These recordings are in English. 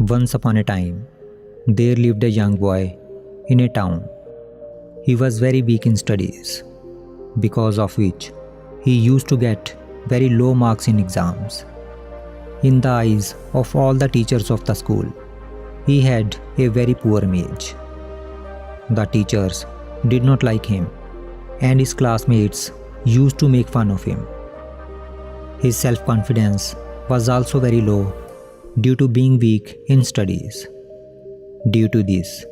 Once upon a time, there lived a young boy in a town. He was very weak in studies, because of which he used to get very low marks in exams. In the eyes of all the teachers of the school, he had a very poor image. The teachers did not like him, and his classmates used to make fun of him. His self-confidence was also very low due to being weak in studies. Due to this,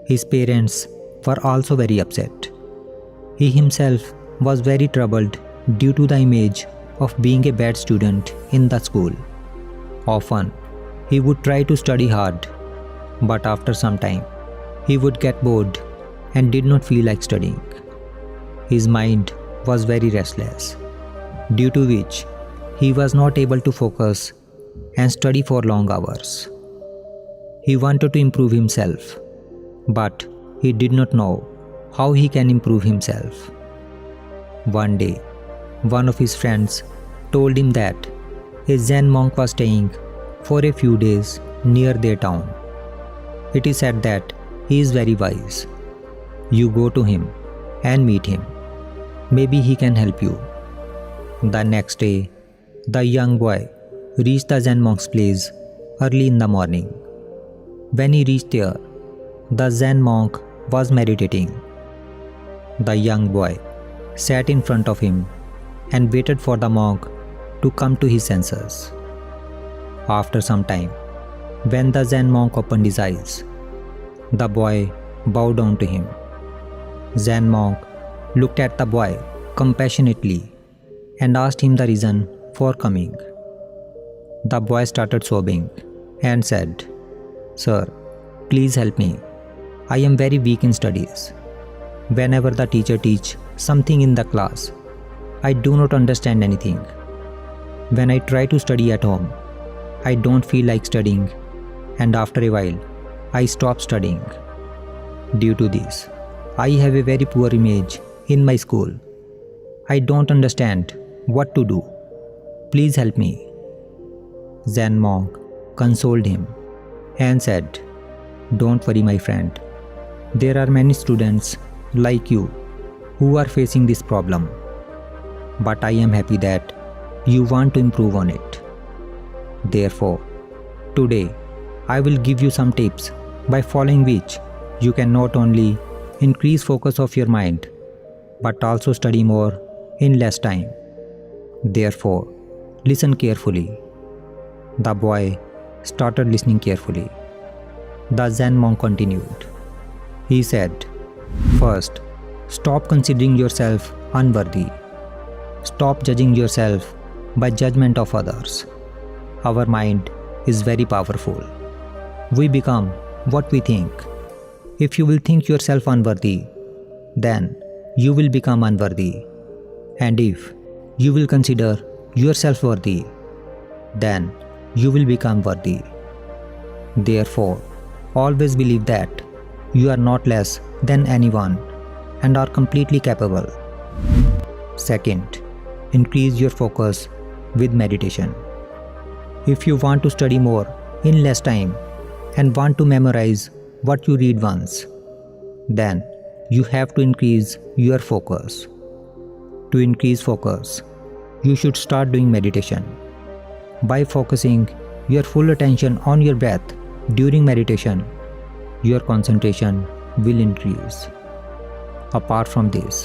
his parents were also very upset. He himself was very troubled due to the image of being a bad student in the school. Often, he would try to study hard, but after some time, he would get bored and did not feel like studying. His mind was very restless, due to which he was not able to focus and study for long hours. He wanted to improve himself, but he did not know how he can improve himself. One day, one of his friends told him that a Zen monk was staying for a few days near their town. It is said that he is very wise. You go to him and meet him. Maybe he can help you. The next day, the young boy reached the Zen monk's place early in the morning. When he reached there, the Zen monk was meditating. The young boy sat in front of him and waited for the monk to come to his senses. After some time, when the Zen monk opened his eyes, the boy bowed down to him. Zen monk looked at the boy compassionately and asked him the reason for coming. The boy started sobbing and said, "Sir, please help me. I am very weak in studies. Whenever the teacher teaches something in the class, I do not understand anything. When I try to study at home, I don't feel like studying, and after a while, I stop studying. Due to this, I have a very poor image in my school. I don't understand what to do. Please help me." Zen monk consoled him and said, "Don't worry, my friend. There are many students like you who are facing this problem. But I am happy that you want to improve on it. Therefore, today I will give you some tips by following which you can not only increase focus of your mind, but also study more in less time. Therefore, listen carefully." The boy started listening carefully. The Zen monk continued. He said, "First, stop considering yourself unworthy. Stop judging yourself by judgment of others. Our mind is very powerful. We become what we think. If you will think yourself unworthy, then you will become unworthy. And if you will consider yourself worthy, then you will become worthy. Therefore, always believe that you are not less than anyone and are completely capable. Second, increase your focus with meditation. If you want to study more in less time and want to memorize what you read once, then you have to increase your focus. To increase focus, you should start doing meditation. By focusing your full attention on your breath during meditation, your concentration will increase. Apart from this,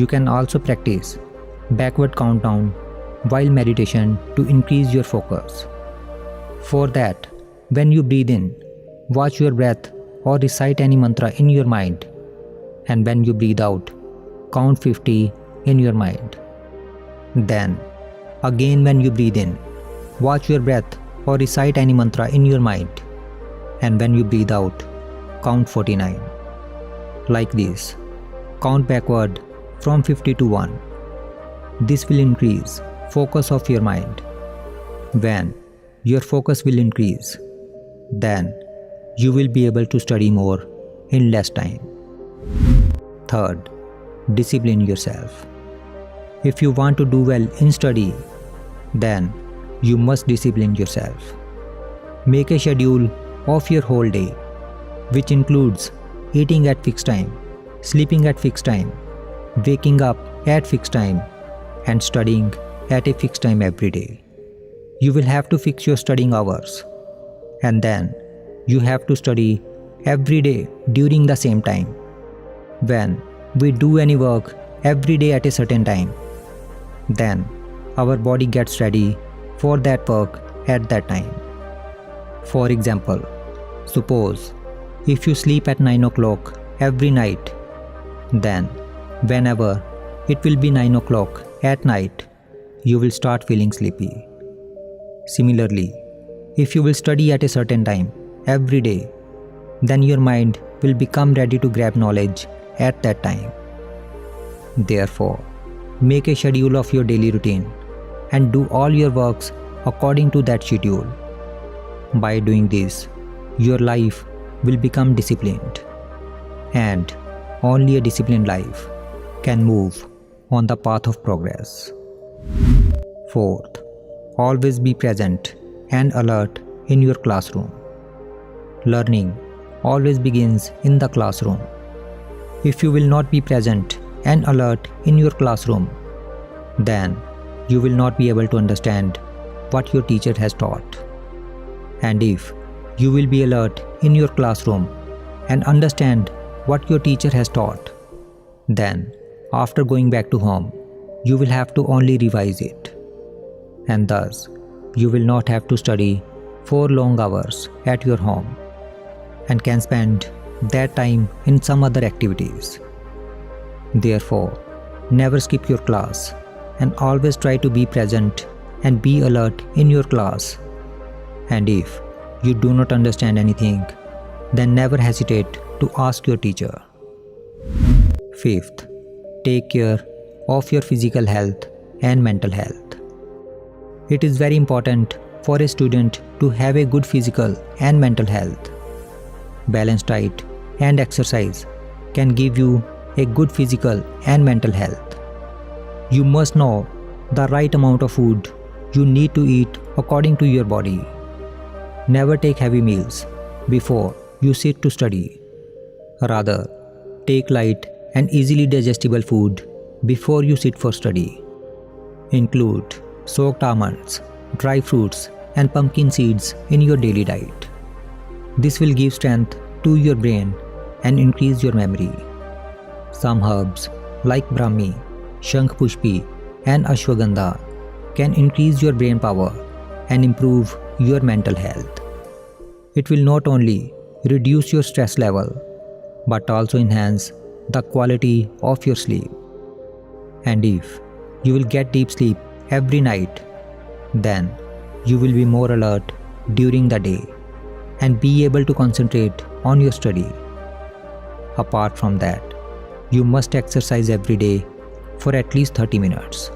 you can also practice backward countdown while meditation to increase your focus. For that, when you breathe in, watch your breath or recite any mantra in your mind, and when you breathe out, count 50 in your mind. Then, again when you breathe in, watch your breath or recite any mantra in your mind, and when you breathe out, count 49. Like this, count backward from 50 to 1. This will increase focus of your mind. When your focus will increase, then you will be able to study more in less time. Third, discipline yourself. If you want to do well in study, then you must discipline yourself. Make a schedule of your whole day, which includes eating at fixed time, sleeping at fixed time, waking up at fixed time, and studying at a fixed time every day. You will have to fix your studying hours, and then you have to study every day during the same time. When we do any work every day at a certain time, then our body gets ready for that work at that time. For example, suppose if you sleep at 9 o'clock every night, then whenever it will be 9 o'clock at night, you will start feeling sleepy. Similarly, if you will study at a certain time every day, then your mind will become ready to grab knowledge at that time. Therefore, make a schedule of your daily routine and do all your works according to that schedule. By doing this, your life will become disciplined, and only a disciplined life can move on the path of progress. Fourth, always be present and alert in your classroom. Learning always begins in the classroom. If you will not be present and alert in your classroom, then you will not be able to understand what your teacher has taught. And if you will be alert in your classroom and understand what your teacher has taught, then after going back to home, you will have to only revise it. And thus, you will not have to study 4 long hours at your home and can spend that time in some other activities. Therefore, never skip your class and always try to be present and be alert in your class. And if you do not understand anything, then never hesitate to ask your teacher. Fifth, take care of your physical health and mental health. It is very important for a student to have a good physical and mental health. Balanced diet and exercise can give you a good physical and mental health. You must know the right amount of food you need to eat according to your body. Never take heavy meals before you sit to study. Rather, take light and easily digestible food before you sit for study. Include soaked almonds, dry fruits, and pumpkin seeds in your daily diet. This will give strength to your brain and increase your memory. Some herbs like Brahmi, Shankh-pushpi, and Ashwagandha can increase your brain power and improve your mental health. It will not only reduce your stress level, but also enhance the quality of your sleep. And if you will get deep sleep every night, then you will be more alert during the day and be able to concentrate on your study. Apart from that, you must exercise every day for at least 30 minutes.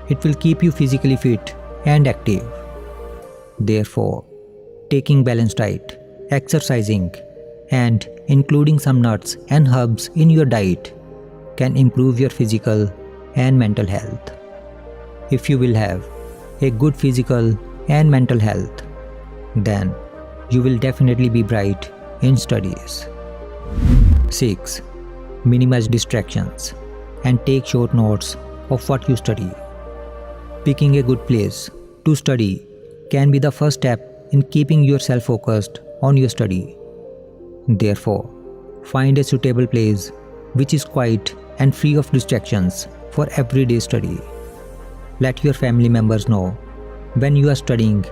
It will keep you physically fit and active. Therefore, taking balanced diet, exercising, and including some nuts and herbs in your diet can improve your physical and mental health. If you will have a good physical and mental health, then you will definitely be bright in studies. 6. Minimize distractions and take short notes of what you study. Picking a good place to study can be the first step in keeping yourself focused on your study. Therefore, find a suitable place which is quiet and free of distractions for everyday study. Let your family members know when you are studying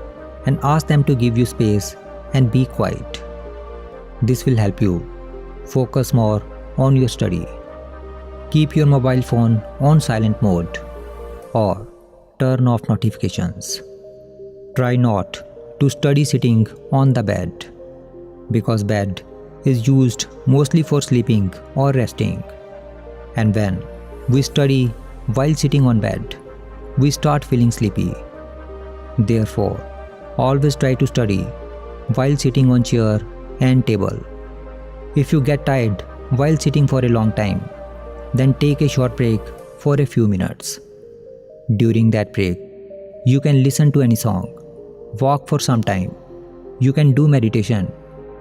and ask them to give you space and be quiet. This will help you focus more on your study. Keep your mobile phone on silent mode or turn off notifications. Try not to study sitting on the bed, because bed is used mostly for sleeping or resting. And when we study while sitting on bed, we start feeling sleepy. Therefore, always try to study while sitting on chair and table. If you get tired while sitting for a long time, then take a short break for a few minutes. During that break, you can listen to any song, walk for some time. You can do meditation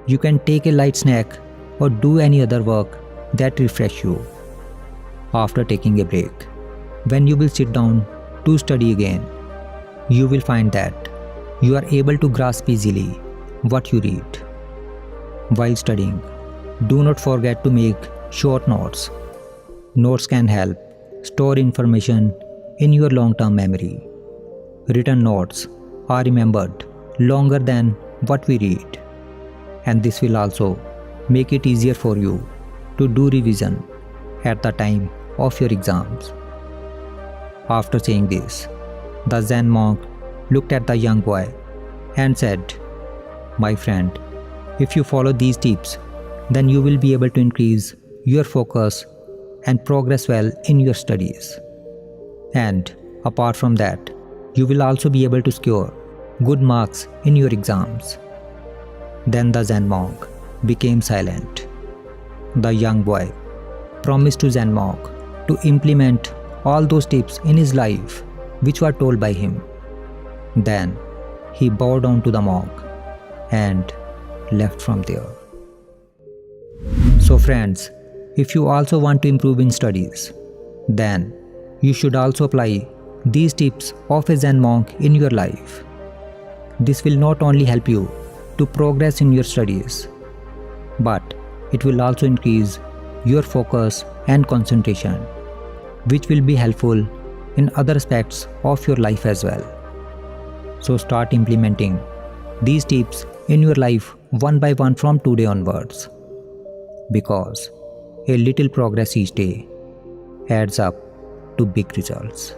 you can take a light snack or do any other work that refresh you. After taking a break, when you will sit down to study again, you will find that you are able to grasp easily what you read. While studying, do not forget to make short notes. Notes can help store information in your long-term memory. Written notes are remembered longer than what we read, and this will also make it easier for you to do revision at the time of your exams. After saying this, the Zen monk looked at the young boy and said, "My friend, if you follow these tips, then you will be able to increase your focus and progress well in your studies. And apart from that, you will also be able to score good marks in your exams." Then the Zen monk became silent. The young boy promised to Zen monk to implement all those tips in his life which were told by him. Then he bowed down to the monk and left from there. So friends, if you also want to improve in studies, then you should also apply these tips of a Zen monk in your life. This will not only help you to progress in your studies, but it will also increase your focus and concentration, which will be helpful in other aspects of your life as well. So start implementing these tips in your life one by one from today onwards, because a little progress each day adds up to big results.